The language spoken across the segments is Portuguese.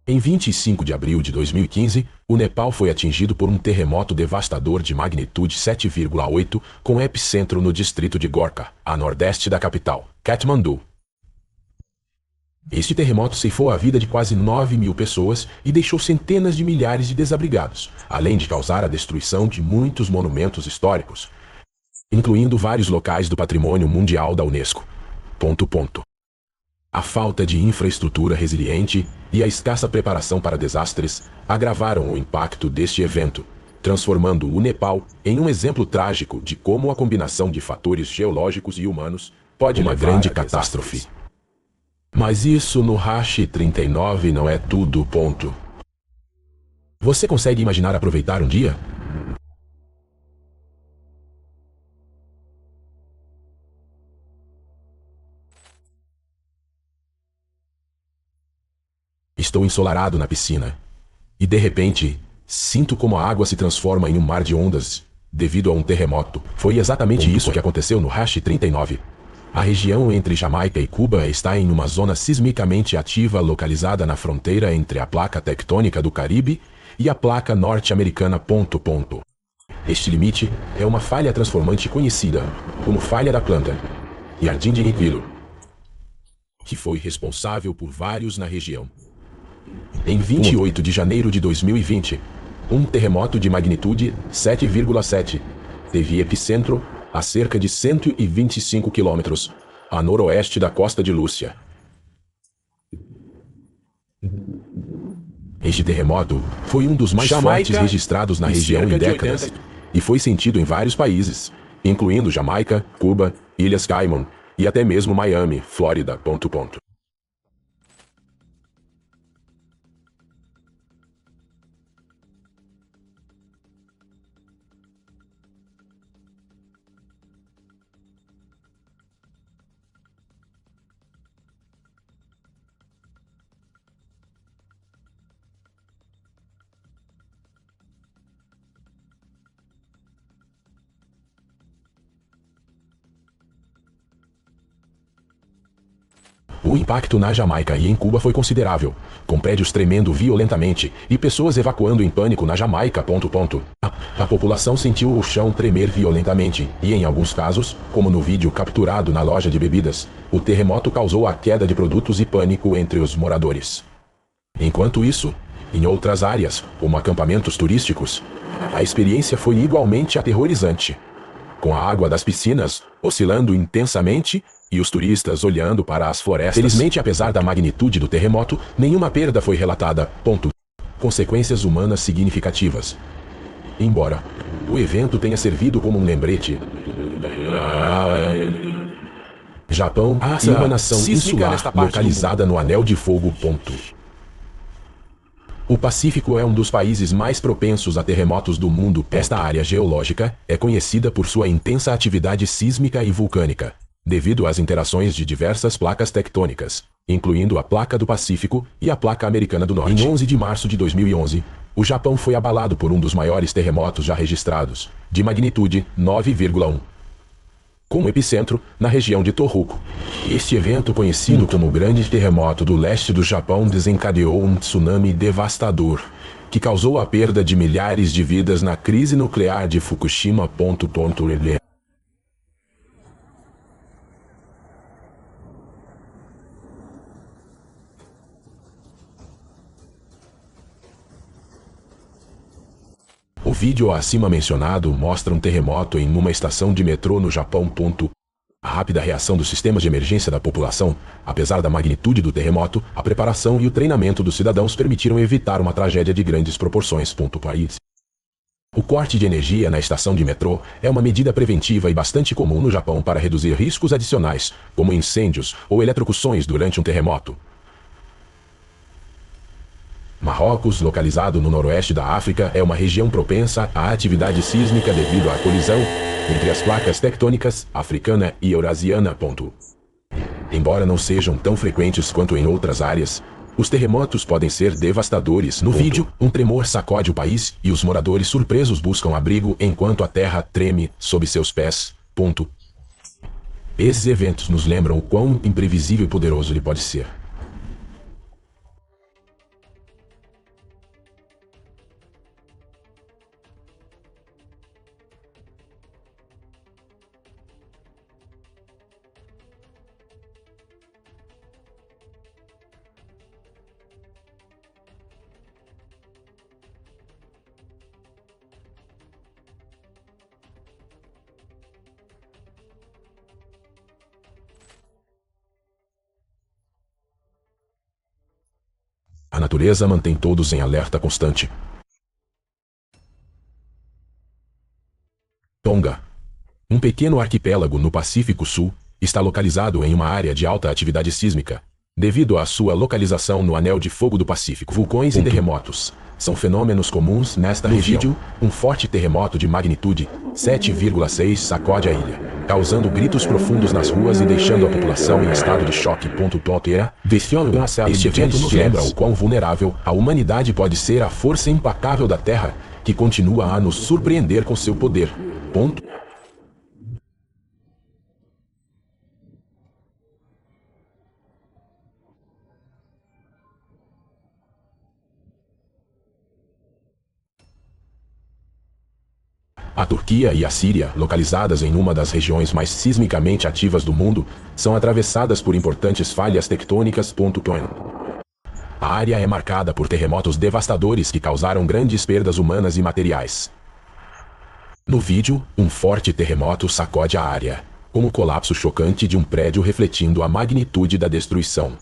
Em 25 de abril de 2015, o Nepal foi atingido por um terremoto devastador de magnitude 7,8, com epicentro no distrito de Gorkha, a nordeste da capital, Katmandu. Este terremoto ceifou a vida de quase 9.000 pessoas e deixou centenas de milhares de desabrigados, além de causar a destruição de muitos monumentos históricos, incluindo vários locais do Patrimônio Mundial da Unesco. A falta de infraestrutura resiliente e a escassa preparação para desastres agravaram o impacto deste evento, transformando o Nepal em um exemplo trágico de como a combinação de fatores geológicos e humanos pode levar a uma grande catástrofe. Mas isso no Hash 39 não é tudo. Você consegue imaginar aproveitar um dia? Estou ensolarado na piscina. E de repente, sinto como a água se transforma em um mar de ondas, devido a um terremoto. Foi exatamente isso que aconteceu no Hash 39. A região entre Jamaica e Cuba está em uma zona sismicamente ativa localizada na fronteira entre a placa tectônica do Caribe e a placa norte-americana. Este limite é uma falha transformante conhecida como falha da planta Jardim de Niquilo, que foi responsável por vários na região. Em 28 de janeiro de 2020, um terremoto de magnitude 7,7 teve epicentro a cerca de 125 quilômetros a noroeste da costa de Lúcia. Este terremoto foi um dos mais fortes registrados na região em décadas e foi sentido em vários países, incluindo Jamaica, Cuba, Ilhas Caimão e até mesmo Miami, Flórida. O impacto na Jamaica e em Cuba foi considerável, com prédios tremendo violentamente e pessoas evacuando em pânico na Jamaica. A população sentiu o chão tremer violentamente e, em alguns casos, como no vídeo capturado na loja de bebidas, o terremoto causou a queda de produtos e pânico entre os moradores. Enquanto isso, em outras áreas, como acampamentos turísticos, a experiência foi igualmente aterrorizante, com a água das piscinas oscilando intensamente e os turistas olhando para as florestas. Felizmente, apesar da magnitude do terremoto, nenhuma perda foi relatada. Consequências humanas significativas. Embora o evento tenha servido como um lembrete, Japão é uma nação insular localizada no Anel de Fogo. O Pacífico é um dos países mais propensos a terremotos do mundo. Esta área geológica é conhecida por sua intensa atividade sísmica e vulcânica, devido às interações de diversas placas tectônicas, incluindo a placa do Pacífico e a placa americana do Norte. Em 11 de março de 2011, o Japão foi abalado por um dos maiores terremotos já registrados, de magnitude 9,1, com epicentro na região de Tohoku. Este evento, conhecido como o Grande Terremoto do Leste do Japão, desencadeou um tsunami devastador, que causou a perda de milhares de vidas na crise nuclear de Fukushima. O vídeo acima mencionado mostra um terremoto em uma estação de metrô no Japão. A rápida reação dos sistemas de emergência da população, apesar da magnitude do terremoto, a preparação e o treinamento dos cidadãos permitiram evitar uma tragédia de grandes proporções. País. O corte de energia na estação de metrô é uma medida preventiva e bastante comum no Japão para reduzir riscos adicionais, como incêndios ou eletrocuções durante um terremoto. Marrocos, localizado no noroeste da África, é uma região propensa à atividade sísmica devido à colisão entre as placas tectônicas africana e eurasiana. Embora não sejam tão frequentes quanto em outras áreas, os terremotos podem ser devastadores. No vídeo, um tremor sacode o país e os moradores surpresos buscam abrigo enquanto a terra treme sob seus pés. Esses eventos nos lembram o quão imprevisível e poderoso ele pode ser. A natureza mantém todos em alerta constante. Tonga. Um pequeno arquipélago no Pacífico Sul, está localizado em uma área de alta atividade sísmica. Devido à sua localização no Anel de Fogo do Pacífico, vulcões e terremotos são fenômenos comuns nesta região. Um forte terremoto de magnitude 7,6 sacode a ilha, causando gritos profundos nas ruas e deixando a população em estado de choque. Este evento nos lembra o quão vulnerável a humanidade pode ser à força implacável da Terra, que continua a nos surpreender com seu poder. A Turquia e a Síria, localizadas em uma das regiões mais sismicamente ativas do mundo, são atravessadas por importantes falhas tectônicas. A área é marcada por terremotos devastadores que causaram grandes perdas humanas e materiais. No vídeo, um forte terremoto sacode a área, como o colapso chocante de um prédio refletindo a magnitude da destruição.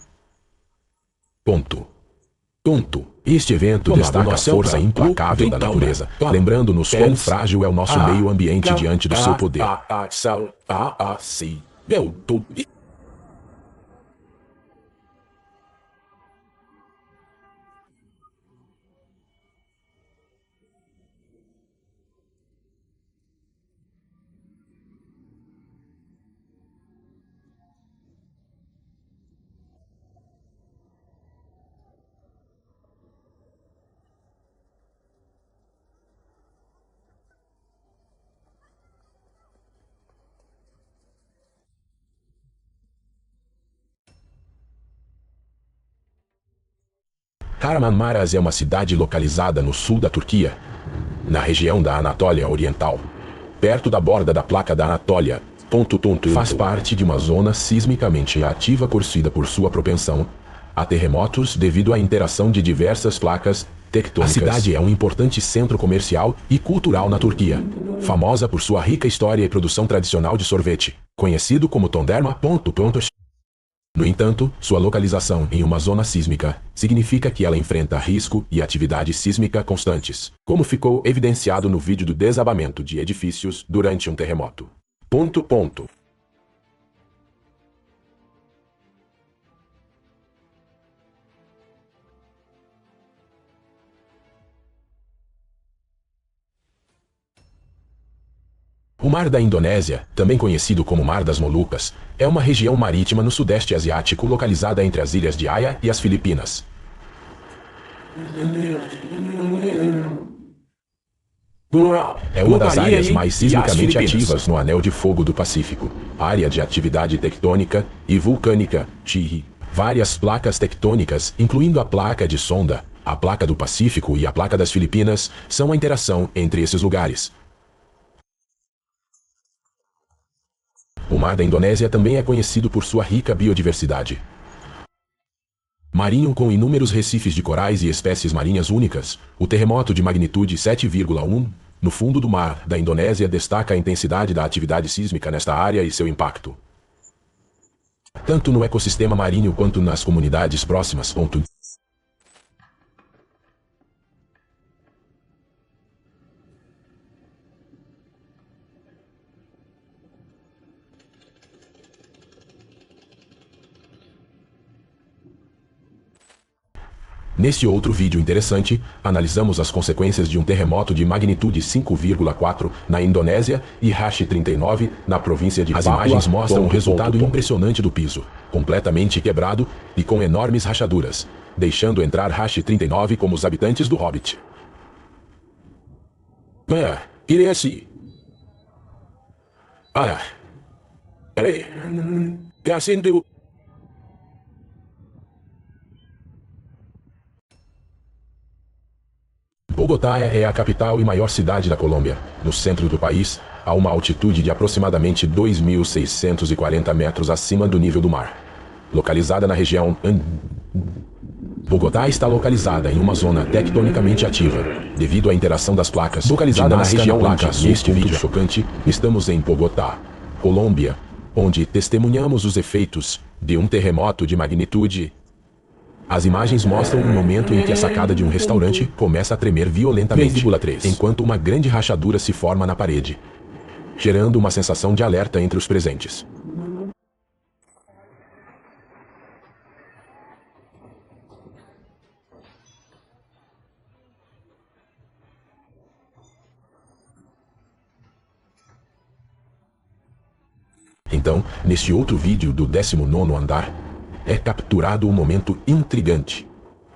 Este evento destaca a força implacável da natureza, lembrando-nos quão frágil é o nosso meio ambiente diante do seu poder. Kahramanmaraş é uma cidade localizada no sul da Turquia, na região da Anatólia Oriental, perto da borda da placa da Anatólia. Faz parte de uma zona sismicamente ativa conhecida por sua propensão a terremotos devido à interação de diversas placas tectônicas. A cidade é um importante centro comercial e cultural na Turquia, famosa por sua rica história e produção tradicional de sorvete, conhecido como Tonderma. No entanto, sua localização em uma zona sísmica significa que ela enfrenta risco e atividade sísmica constantes, como ficou evidenciado no vídeo do desabamento de edifícios durante um terremoto. O Mar da Indonésia, também conhecido como Mar das Molucas, é uma região marítima no Sudeste Asiático localizada entre as ilhas de Jaya e as Filipinas. É uma das áreas mais sismicamente ativas no Anel de Fogo do Pacífico, área de atividade tectônica e vulcânica. Várias placas tectônicas, incluindo a placa de Sonda, a placa do Pacífico e a placa das Filipinas, são a interação entre esses lugares. O Mar da Indonésia também é conhecido por sua rica biodiversidade marinho com inúmeros recifes de corais e espécies marinhas únicas. O terremoto de magnitude 7,1 no fundo do Mar da Indonésia destaca a intensidade da atividade sísmica nesta área e seu impacto, tanto no ecossistema marinho quanto nas comunidades próximas. Neste outro vídeo interessante, analisamos as consequências de um terremoto de magnitude 5,4 na Indonésia e Hashi 39 na província de Papua. As imagens mostram o resultado impressionante do piso, completamente quebrado e com enormes rachaduras, deixando entrar Hashi 39 como os habitantes do Hobbit. Bogotá é a capital e maior cidade da Colômbia, no centro do país, a uma altitude de aproximadamente 2.640 metros acima do nível do mar. Localizada na região Bogotá está localizada em uma zona tectonicamente ativa, devido à interação das placas. Localizada na região neste vídeo chocante, estamos em Bogotá, Colômbia, onde testemunhamos os efeitos de um terremoto de magnitude As imagens mostram um momento em que a sacada de um restaurante começa a tremer violentamente, 3,3, enquanto uma grande rachadura se forma na parede, gerando uma sensação de alerta entre os presentes. Então, neste outro vídeo do 19º andar, é capturado um momento intrigante,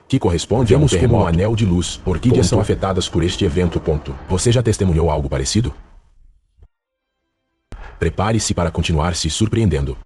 que corresponde a um terremoto. Como um anel de luz, orquídeas são afetadas por este evento. Você já testemunhou algo parecido? Prepare-se para continuar se surpreendendo.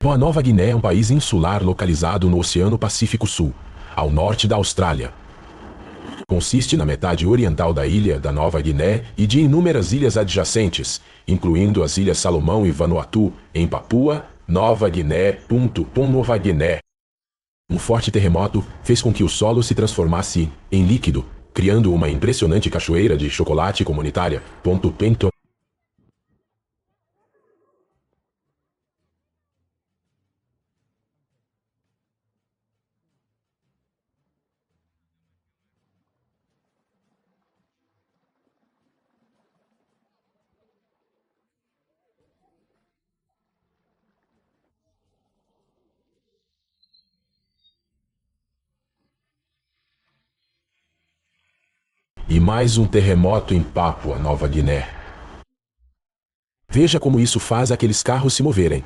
A Nova Guiné é um país insular localizado no Oceano Pacífico Sul, ao norte da Austrália. Consiste na metade oriental da ilha da Nova Guiné e de inúmeras ilhas adjacentes, incluindo as Ilhas Salomão e Vanuatu, em Papua Nova Guiné. Nova Guiné. Um forte terremoto fez com que o solo se transformasse em líquido, criando uma impressionante cachoeira de chocolate comunitária. E mais um terremoto em Papua Nova Guiné. Veja como isso faz aqueles carros se moverem.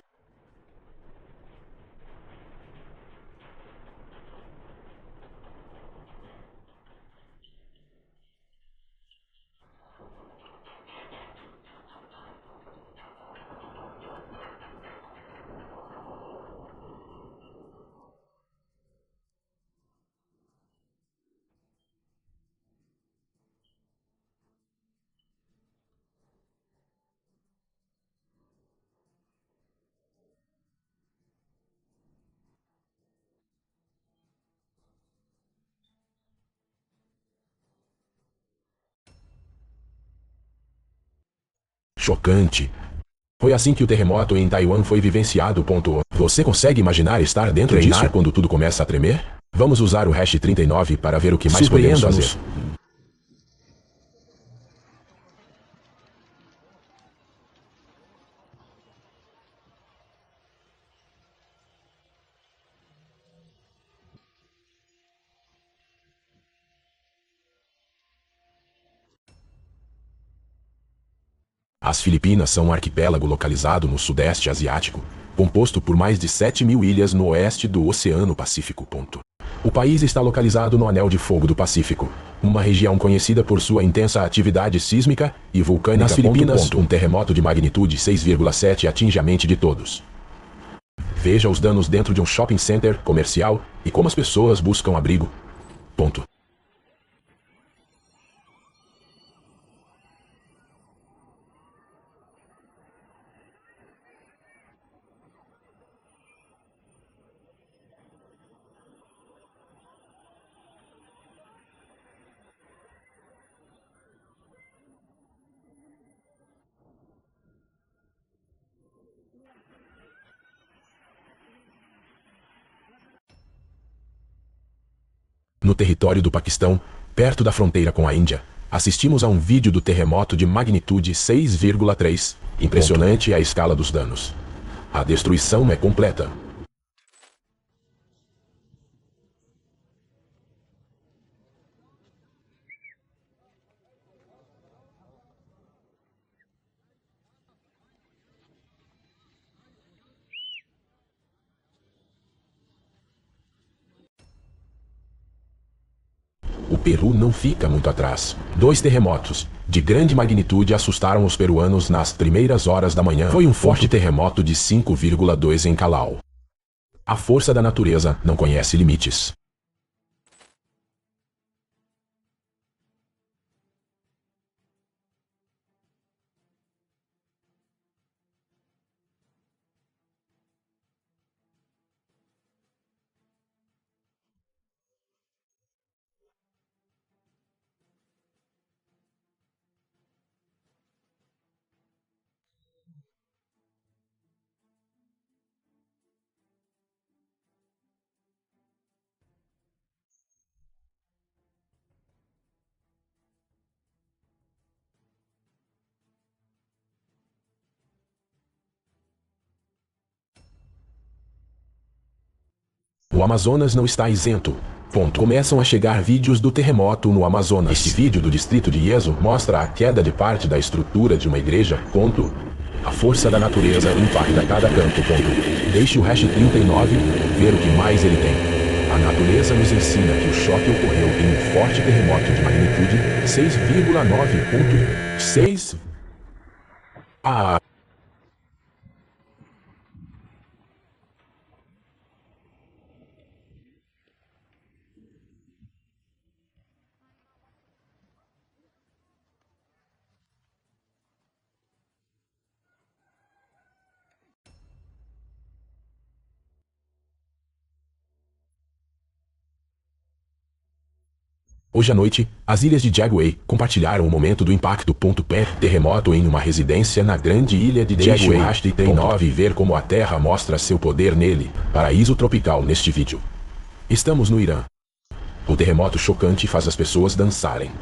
Chocante. Foi assim que o terremoto em Taiwan foi vivenciado. Você consegue imaginar estar dentro disso quando tudo começa a tremer? Vamos usar o hash 39 para ver o que mais podemos fazer. As Filipinas são um arquipélago localizado no Sudeste Asiático, composto por mais de 7.000 ilhas no oeste do Oceano Pacífico. O país está localizado no Anel de Fogo do Pacífico, uma região conhecida por sua intensa atividade sísmica e vulcânica. Nas Filipinas, um terremoto de magnitude 6,7 atinge a mente de todos. Veja os danos dentro de um shopping center comercial e como as pessoas buscam abrigo. No território do Paquistão, perto da fronteira com a Índia, assistimos a um vídeo do terremoto de magnitude 6,3. Impressionante a escala dos danos. A destruição é completa. O Peru não fica muito atrás. 2 terremotos de grande magnitude assustaram os peruanos nas primeiras horas da manhã. Foi um forte terremoto de 5,2 em Callao. A força da natureza não conhece limites. O Amazonas não está isento. Começam a chegar vídeos do terremoto no Amazonas. Este vídeo do distrito de Ieso mostra a queda de parte da estrutura de uma igreja. A força da natureza impacta cada canto. Deixe o hash 39 ver o que mais ele tem. A natureza nos ensina que o choque ocorreu em um forte terremoto de magnitude 6,9.6. Hoje à noite, as ilhas de Jaguay compartilharam o momento do impacto. Terremoto em uma residência na grande ilha de Jaguay. Hash 39 e ver como a Terra mostra seu poder nele. Paraíso tropical neste vídeo. Estamos no Irã. O terremoto chocante faz as pessoas dançarem.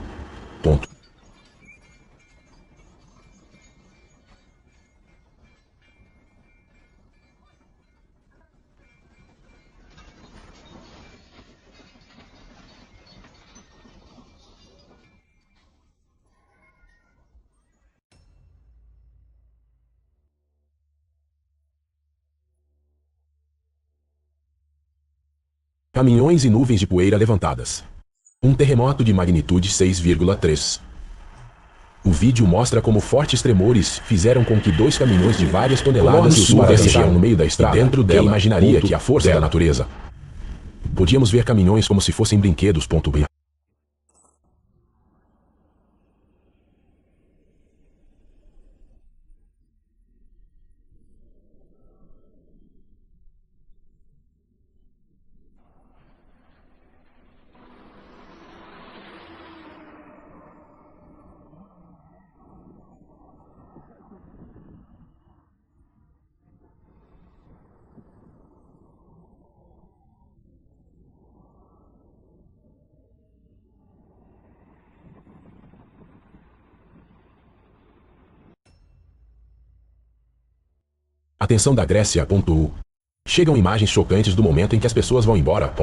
Caminhões e nuvens de poeira levantadas. Um terremoto de magnitude 6,3. O vídeo mostra como fortes tremores fizeram com que 2 caminhões de várias toneladas se no meio da estrada. Dentro dela, imaginaria que a força da natureza. Podíamos ver caminhões como se fossem brinquedos. Atenção da Grécia. Chegam imagens chocantes do momento em que as pessoas vão embora.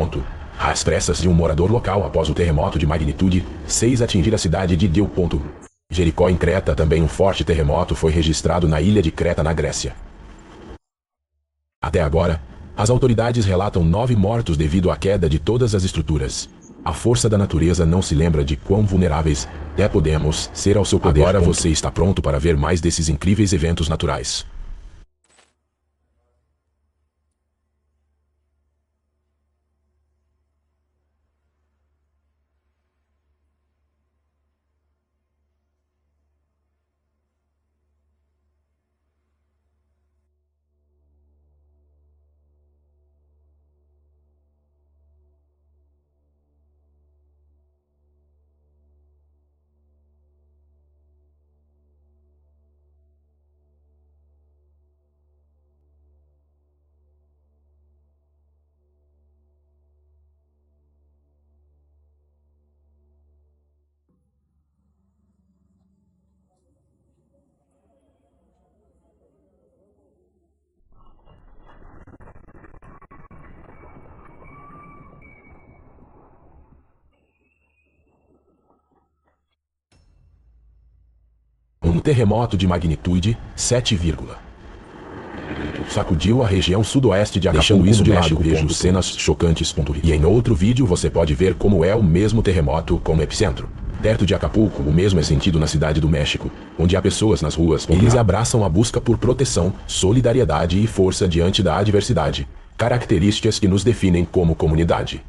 As pressas de um morador local após o terremoto de magnitude 6 atingir a cidade de Dil. Jericó em Creta. Também um forte terremoto foi registrado na ilha de Creta, na Grécia. Até agora, as autoridades relatam 9 mortos devido à queda de todas as estruturas. A força da natureza não se lembra de quão vulneráveis podemos ser ao seu poder. Agora você está pronto para ver mais desses incríveis eventos naturais. Um terremoto de magnitude 7, sacudiu a região sudoeste de Acapulco, deixando isso de lado. Vejo cenas chocantes. E em outro vídeo você pode ver como é o mesmo terremoto como epicentro. Perto de Acapulco, o mesmo é sentido na cidade do México, onde há pessoas nas ruas. Eles abraçam a busca por proteção, solidariedade e força diante da adversidade, características que nos definem como comunidade.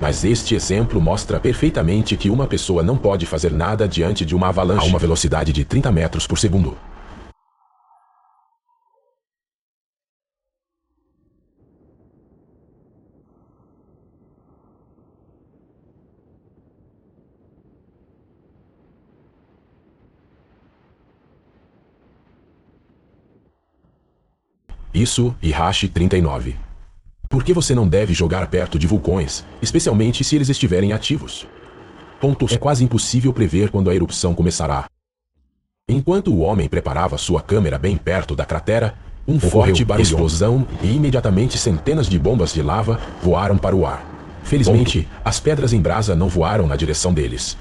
Mas este exemplo mostra perfeitamente que uma pessoa não pode fazer nada diante de uma avalanche a uma velocidade de 30 metros por segundo. Isso, Irache 39. Por que você não deve jogar perto de vulcões, especialmente se eles estiverem ativos? É quase impossível prever quando a erupção começará. Enquanto o homem preparava sua câmera bem perto da cratera, forte barulho, explosão e imediatamente centenas de bombas de lava voaram para o ar. Felizmente, as pedras em brasa não voaram na direção deles.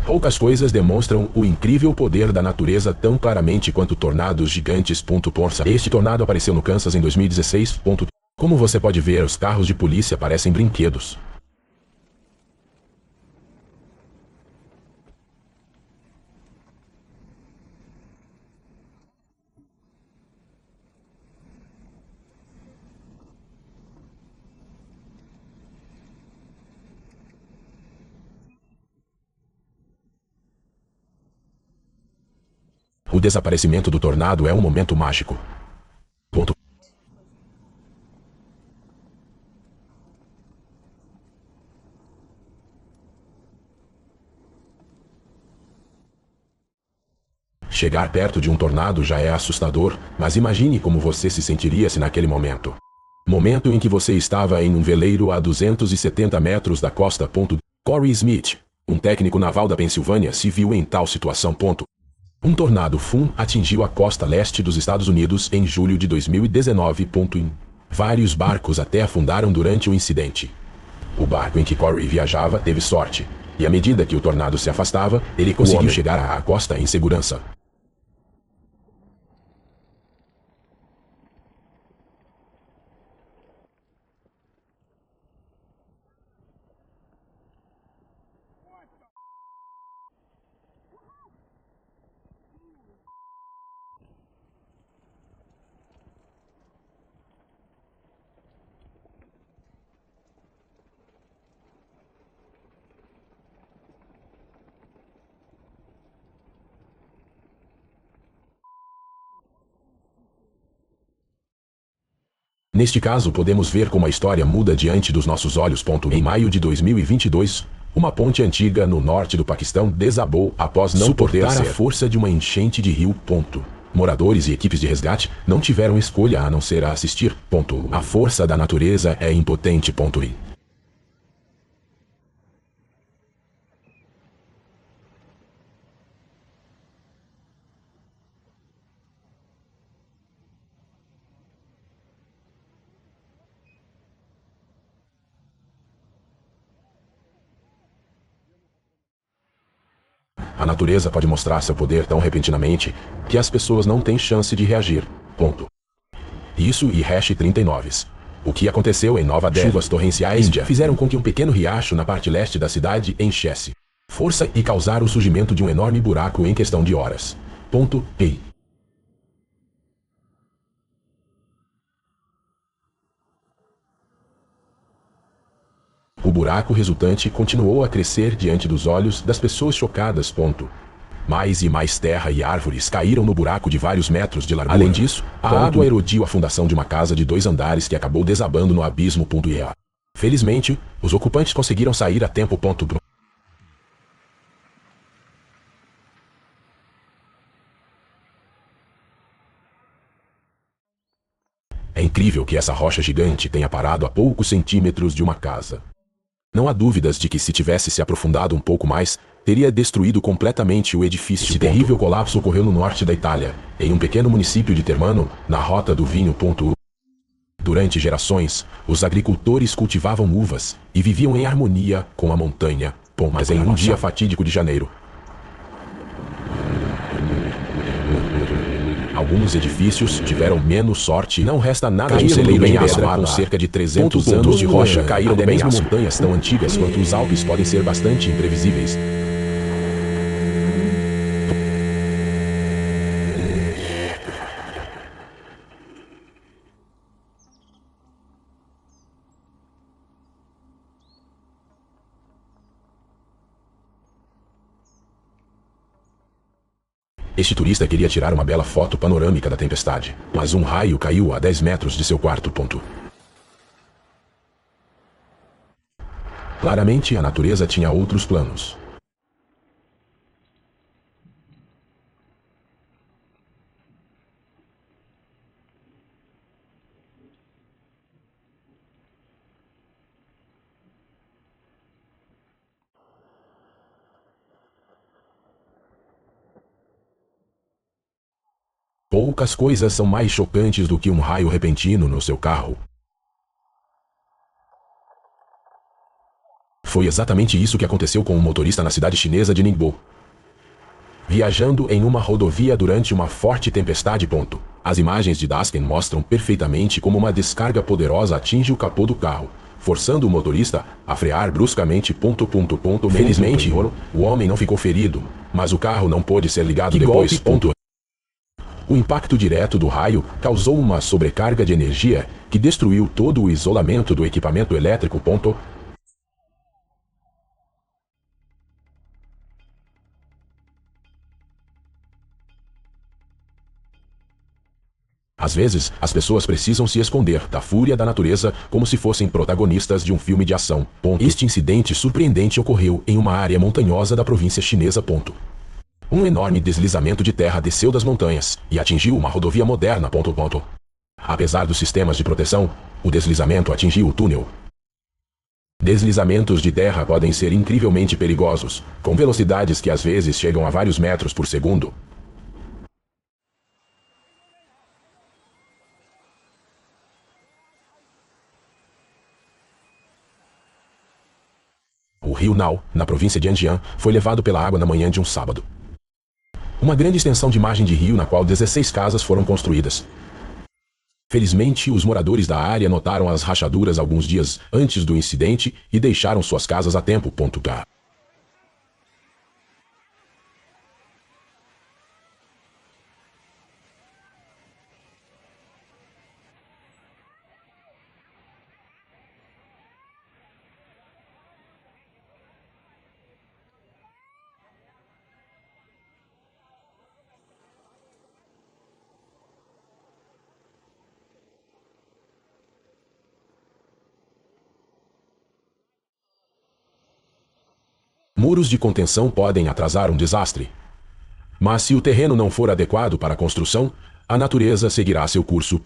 Poucas coisas demonstram o incrível poder da natureza tão claramente quanto tornados gigantes. Este tornado apareceu no Kansas em 2016. Como você pode ver, os carros de polícia parecem brinquedos. O desaparecimento do tornado é um momento mágico. Chegar perto de um tornado já é assustador, mas imagine como você se sentiria se naquele momento. Momento em que você estava em um veleiro a 270 metros da costa. Corey Smith, um técnico naval da Pensilvânia, se viu em tal situação. Um tornado Fun atingiu a costa leste dos Estados Unidos em julho de 2019. Vários barcos até afundaram durante o incidente. O barco em que Corey viajava teve sorte, e à medida que o tornado se afastava, ele conseguiu chegar à costa em segurança. Neste caso, podemos ver como a história muda diante dos nossos olhos. Em maio de 2022, uma ponte antiga no norte do Paquistão desabou após não suportar a força de uma enchente de rio. Moradores e equipes de resgate não tiveram escolha a não ser a assistir. A força da natureza é impotente. A natureza pode mostrar seu poder tão repentinamente que as pessoas não têm chance de reagir. Isso e Irache 39. O que aconteceu em Nova Delhi, chuvas torrenciais Índia, fizeram com que um pequeno riacho na parte leste da cidade enchesse força e causar o surgimento de um enorme buraco em questão de horas. Ei. O buraco resultante continuou a crescer diante dos olhos das pessoas chocadas. Mais e mais terra e árvores caíram no buraco de vários metros de largura. Além disso, a água erodiu a fundação de uma casa de 2 andares que acabou desabando no abismo. Felizmente, os ocupantes conseguiram sair a tempo. É incrível que essa rocha gigante tenha parado a poucos centímetros de uma casa. Não há dúvidas de que se tivesse se aprofundado um pouco mais, teria destruído completamente o edifício. Esse terrível colapso ocorreu no norte da Itália, em um pequeno município de Termano, na rota do vinho. Durante gerações, os agricultores cultivavam uvas e viviam em harmonia com a montanha. Mas em um dia fatídico de janeiro, alguns edifícios tiveram menos sorte. Não resta nada de um celeiro em pedra com cerca de 300 anos de rocha. Caíram até mesmo montanhas tão antigas quanto os Alpes podem ser bastante imprevisíveis. Este turista queria tirar uma bela foto panorâmica da tempestade, mas um raio caiu a 10 metros de seu quarto. Claramente, a natureza tinha outros planos. Poucas coisas são mais chocantes do que um raio repentino no seu carro. Foi exatamente isso que aconteceu com um motorista na cidade chinesa de Ningbo. Viajando em uma rodovia durante uma forte tempestade. As imagens de Dasken mostram perfeitamente como uma descarga poderosa atinge o capô do carro, forçando o motorista a frear bruscamente. Felizmente, o homem não ficou ferido, mas o carro não pôde ser ligado depois. O impacto direto do raio causou uma sobrecarga de energia que destruiu todo o isolamento do equipamento elétrico. Às vezes, as pessoas precisam se esconder da fúria da natureza como se fossem protagonistas de um filme de ação. Este incidente surpreendente ocorreu em uma área montanhosa da província chinesa. Um enorme deslizamento de terra desceu das montanhas e atingiu uma rodovia moderna. Apesar dos sistemas de proteção, o deslizamento atingiu o túnel. Deslizamentos de terra podem ser incrivelmente perigosos, com velocidades que às vezes chegam a vários metros por segundo. O rio Nao, na província de Anjian, foi levado pela água na manhã de um sábado. Uma grande extensão de margem de rio na qual 16 casas foram construídas. Felizmente, os moradores da área notaram as rachaduras alguns dias antes do incidente e deixaram suas casas a tempo. Muros de contenção podem atrasar um desastre. Mas se o terreno não for adequado para a construção, a natureza seguirá seu curso.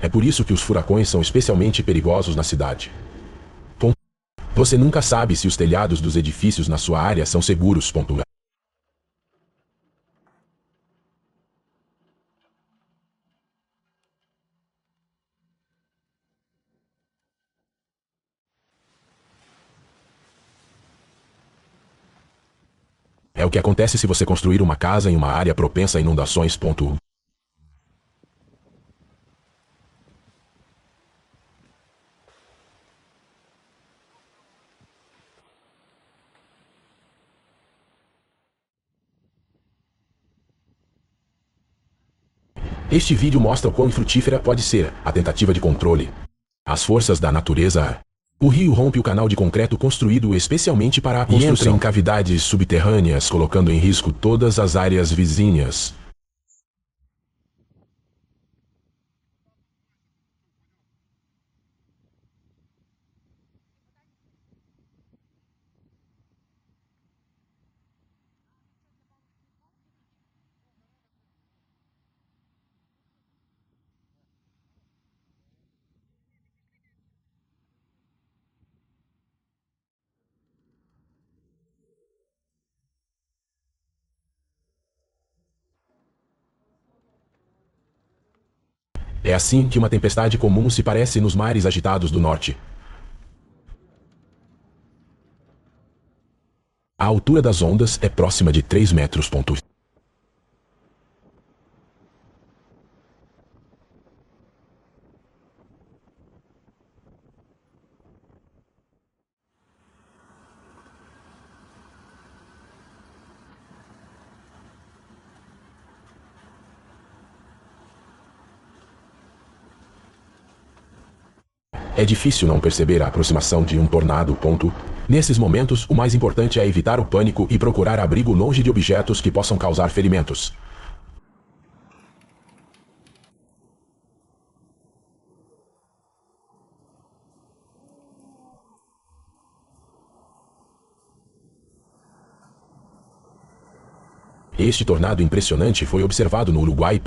É por isso que os furacões são especialmente perigosos na cidade. Você nunca sabe se os telhados dos edifícios na sua área são seguros. É o que acontece se você construir uma casa em uma área propensa a inundações. Este vídeo mostra o quão infrutífera pode ser a tentativa de controle. As forças da natureza. O rio rompe o canal de concreto construído especialmente para a construção e entra em cavidades subterrâneas, colocando em risco todas as áreas vizinhas. É assim que uma tempestade comum se parece nos mares agitados do norte. A altura das ondas é próxima de 3 metros. É difícil não perceber a aproximação de um tornado. Nesses momentos, o mais importante é evitar o pânico e procurar abrigo longe de objetos que possam causar ferimentos. Este tornado impressionante foi observado no Uruguai.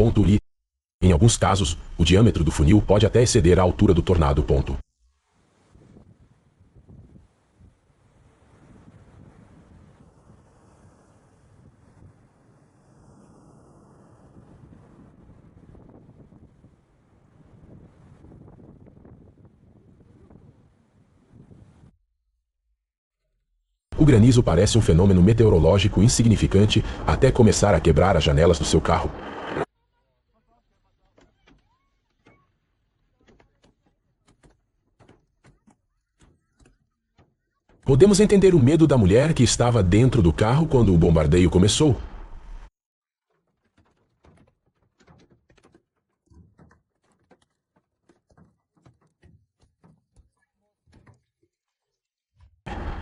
Em alguns casos, o diâmetro do funil pode até exceder a altura do tornado. O granizo parece um fenômeno meteorológico insignificante até começar a quebrar as janelas do seu carro. Podemos entender o medo da mulher que estava dentro do carro quando o bombardeio começou.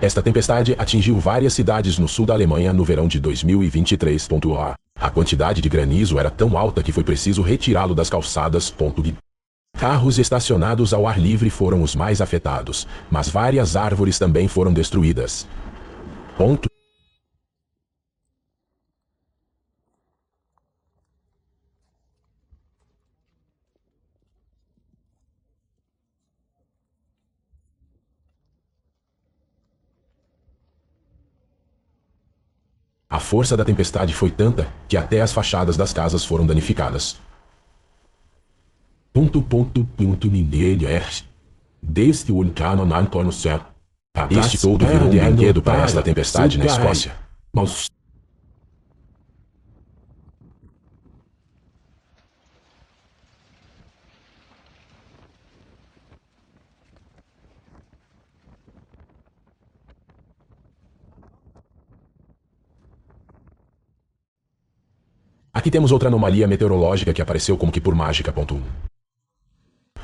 Esta tempestade atingiu várias cidades no sul da Alemanha no verão de 2023. A quantidade de granizo era tão alta que foi preciso retirá-lo das calçadas. Carros estacionados ao ar livre foram os mais afetados, mas várias árvores também foram destruídas. A força da tempestade foi tanta que até as fachadas das casas foram danificadas. Desde o inferno não torna o céu. Este todo virou um brinquedo para esta tempestade na Escócia. Aqui temos outra anomalia meteorológica que apareceu como que por mágica.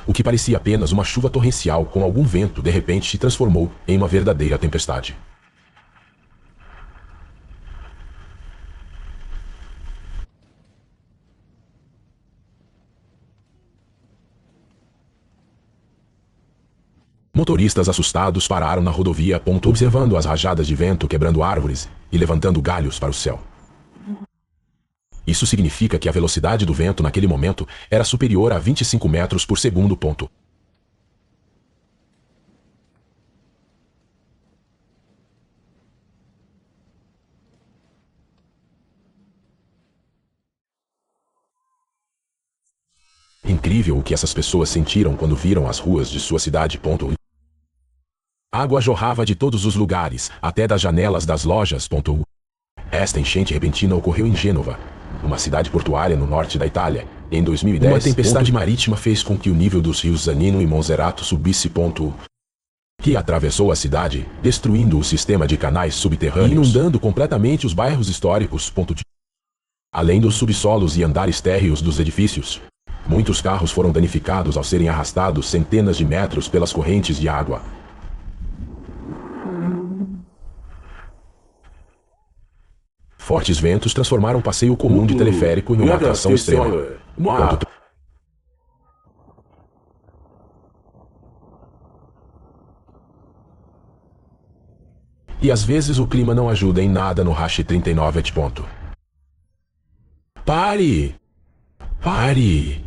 O que parecia apenas uma chuva torrencial com algum vento de repente se transformou em uma verdadeira tempestade. Motoristas assustados pararam na rodovia, observando as rajadas de vento quebrando árvores e levantando galhos para o céu. Isso significa que a velocidade do vento naquele momento era superior a 25 metros por segundo. incrível o que essas pessoas sentiram quando viram as ruas de sua cidade. Água jorrava de todos os lugares, até das janelas das lojas. Esta enchente repentina ocorreu em Gênova, uma cidade portuária no norte da Itália. Em 2010, uma tempestade marítima fez com que o nível dos rios Zanino e Monserrato subisse. Que atravessou a cidade, destruindo o sistema de canais subterrâneos e inundando completamente os bairros históricos. Além dos subsolos e andares térreos dos edifícios, muitos carros foram danificados ao serem arrastados centenas de metros pelas correntes de água. Fortes ventos transformaram um passeio comum de teleférico em uma atração extrema. E às vezes o clima não ajuda em nada no Rush 39. Pare! Pare!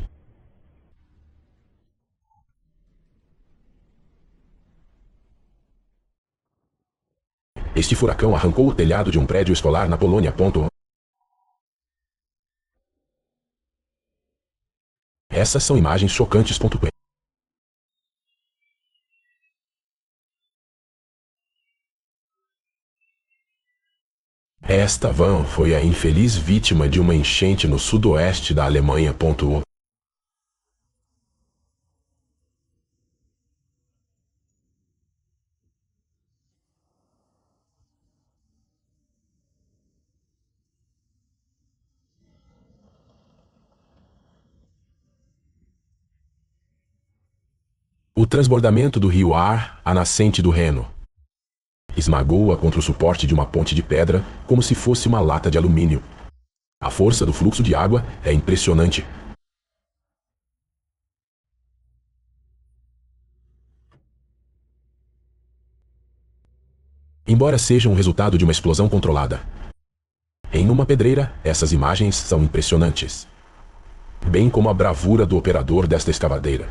Este furacão arrancou o telhado de um prédio escolar na Polônia. Essas são imagens chocantes. Esta van foi a infeliz vítima de uma enchente no sudoeste da Alemanha. O transbordamento do rio Ar, a nascente do Reno, esmagou-a contra o suporte de uma ponte de pedra, como se fosse uma lata de alumínio. A força do fluxo de água é impressionante. Embora seja um resultado de uma explosão controlada, em uma pedreira, essas imagens são impressionantes, bem como a bravura do operador desta escavadeira.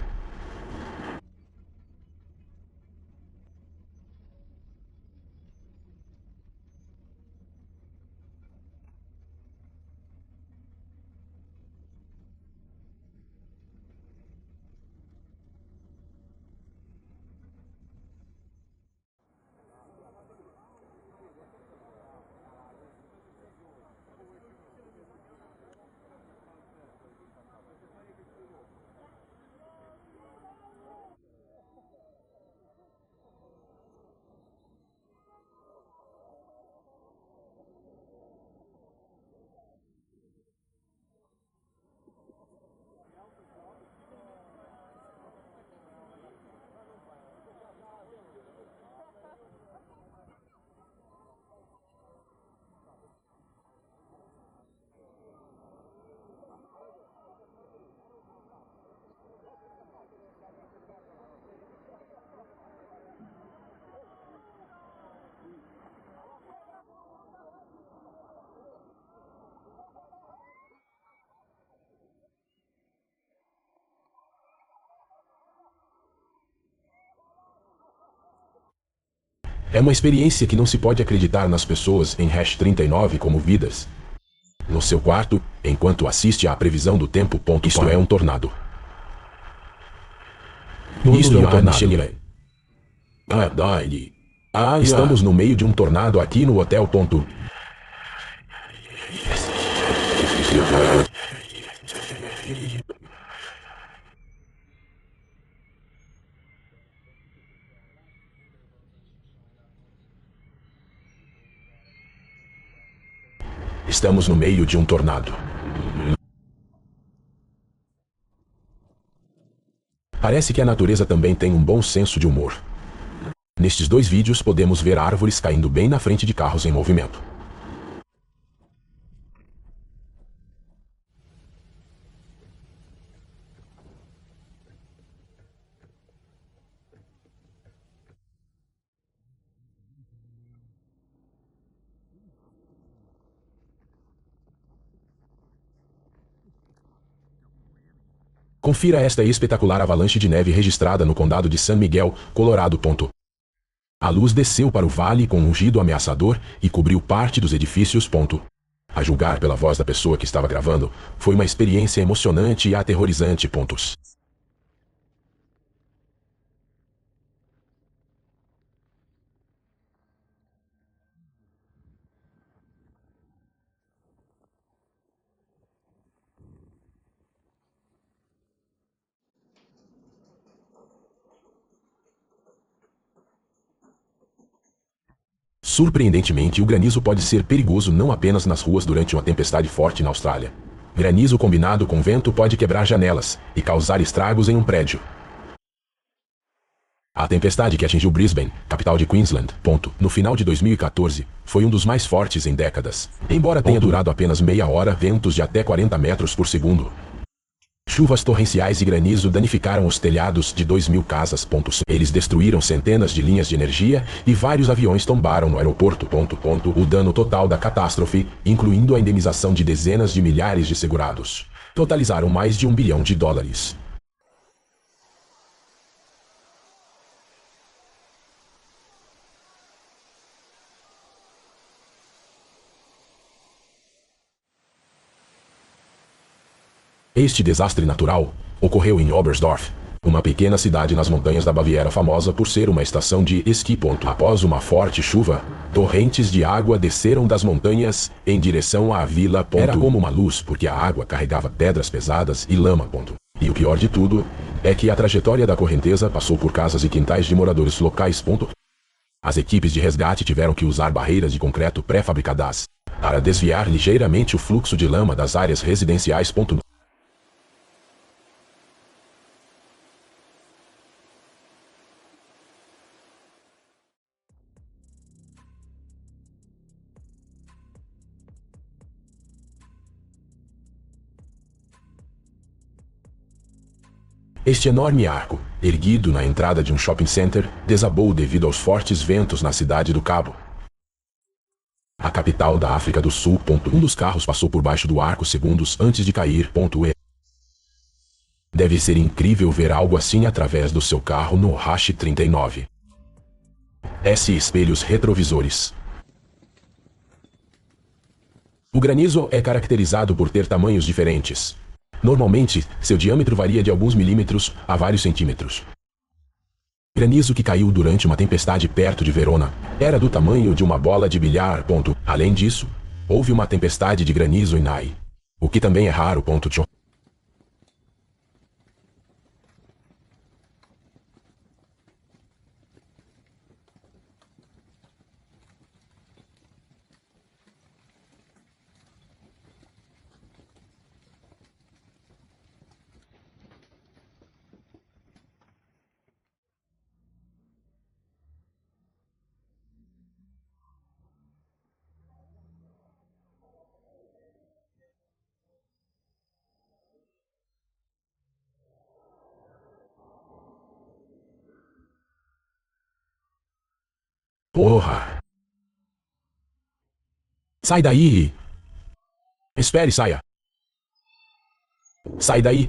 É uma experiência que não se pode acreditar nas pessoas em Rush 39 como vidas. No seu quarto, enquanto assiste à previsão do tempo. Isto é um tornado. Isto é um tornado. Estamos no meio de um tornado aqui no hotel. Estamos no meio de um tornado. Parece que a natureza também tem um bom senso de humor. Nestes dois vídeos podemos ver árvores caindo bem na frente de carros em movimento. Confira esta espetacular avalanche de neve registrada no condado de San Miguel, Colorado. A luz desceu para o vale com um rugido ameaçador e cobriu parte dos edifícios. A julgar pela voz da pessoa que estava gravando, foi uma experiência emocionante e aterrorizante. Pontos. Surpreendentemente, o granizo pode ser perigoso não apenas nas ruas durante uma tempestade forte na Austrália. Granizo combinado com vento pode quebrar janelas e causar estragos em um prédio. A tempestade que atingiu Brisbane, capital de Queensland, no final de 2014, foi um dos mais fortes em décadas. Embora tenha durado apenas meia hora, ventos de até 40 metros por segundo. Chuvas torrenciais e granizo danificaram os telhados de 2.000 casas. Eles destruíram centenas de linhas de energia e vários aviões tombaram no aeroporto. O dano total da catástrofe, incluindo a indenização de dezenas de milhares de segurados, totalizaram mais de $1 bilhão. Este desastre natural ocorreu em Oberstdorf, uma pequena cidade nas montanhas da Baviera famosa por ser uma estação de esqui. Após uma forte chuva, torrentes de água desceram das montanhas em direção à vila. Era como uma luz porque a água carregava pedras pesadas e lama. E o pior de tudo é que a trajetória da correnteza passou por casas e quintais de moradores locais. As equipes de resgate tiveram que usar barreiras de concreto pré-fabricadas para desviar ligeiramente o fluxo de lama das áreas residenciais. Este enorme arco, erguido na entrada de um shopping center, desabou devido aos fortes ventos na cidade do Cabo, a capital da África do Sul. Um dos carros passou por baixo do arco segundos antes de cair. Deve ser incrível ver algo assim através do seu carro no Hash 39. Espelhos retrovisores. O granizo é caracterizado por ter tamanhos diferentes. Normalmente, seu diâmetro varia de alguns milímetros a vários centímetros. Granizo que caiu durante uma tempestade perto de Verona era do tamanho de uma bola de bilhar. Além disso, houve uma tempestade de granizo em Nai, o que também é raro. Porra! Sai daí! Espere, saia! Sai daí!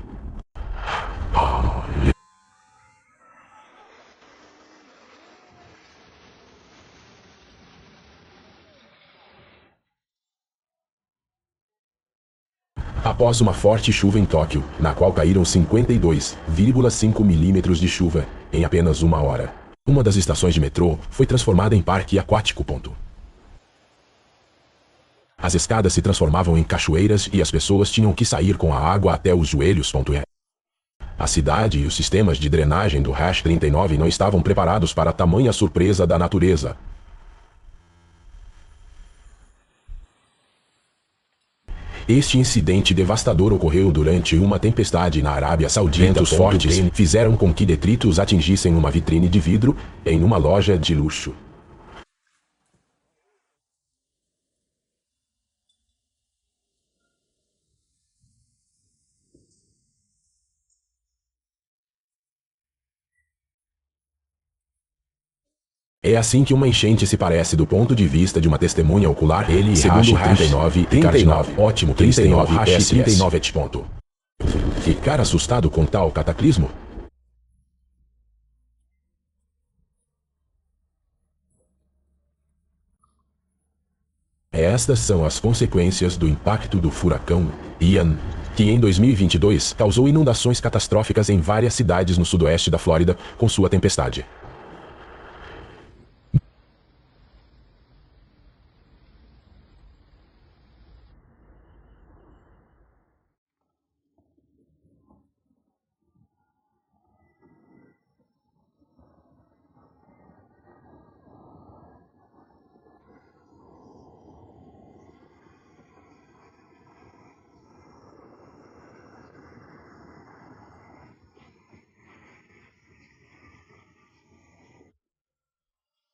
Após uma forte chuva em Tóquio, na qual caíram 52,5 milímetros de chuva em apenas uma hora, uma das estações de metrô foi transformada em parque aquático. As escadas se transformavam em cachoeiras e as pessoas tinham que sair com a água até os joelhos. A cidade e os sistemas de drenagem do Hash 39 não estavam preparados para tamanha surpresa da natureza. Este incidente devastador ocorreu durante uma tempestade na Arábia Saudita. Ventos fortes fizeram com que detritos atingissem uma vitrine de vidro em uma loja de luxo. É assim que uma enchente se parece do ponto de vista de uma testemunha ocular. Ele segundo Hash 39 e Cardinal. Ótimo, 39 Hash 39 ponto. Ficar assustado com tal cataclismo? Estas são as consequências do impacto do furacão Ian, que em 2022 causou inundações catastróficas em várias cidades no sudoeste da Flórida com sua tempestade.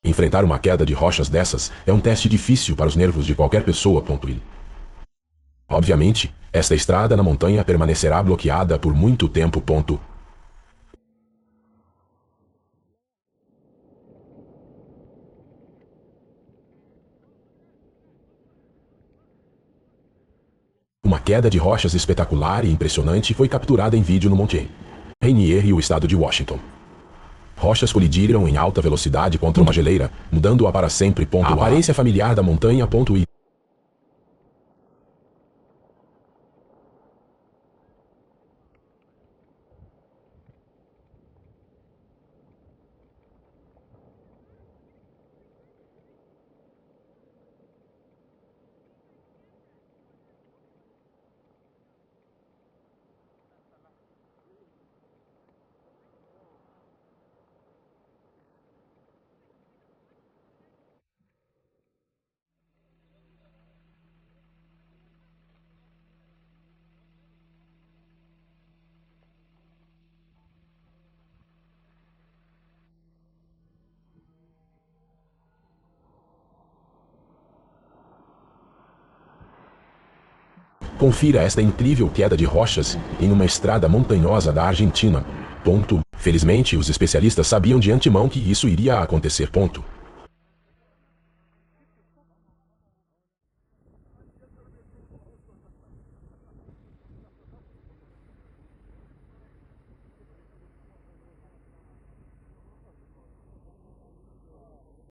Enfrentar uma queda de rochas dessas é um teste difícil para os nervos de qualquer pessoa. Will. Obviamente, esta estrada na montanha permanecerá bloqueada por muito tempo. Uma queda de rochas espetacular e impressionante foi capturada em vídeo no Monte Rainier e o estado de Washington. Rochas colidiram em alta velocidade contra uma geleira, mudando-a para sempre. A aparência familiar da montanha. E confira esta incrível queda de rochas em uma estrada montanhosa da Argentina. Felizmente, os especialistas sabiam de antemão que isso iria acontecer.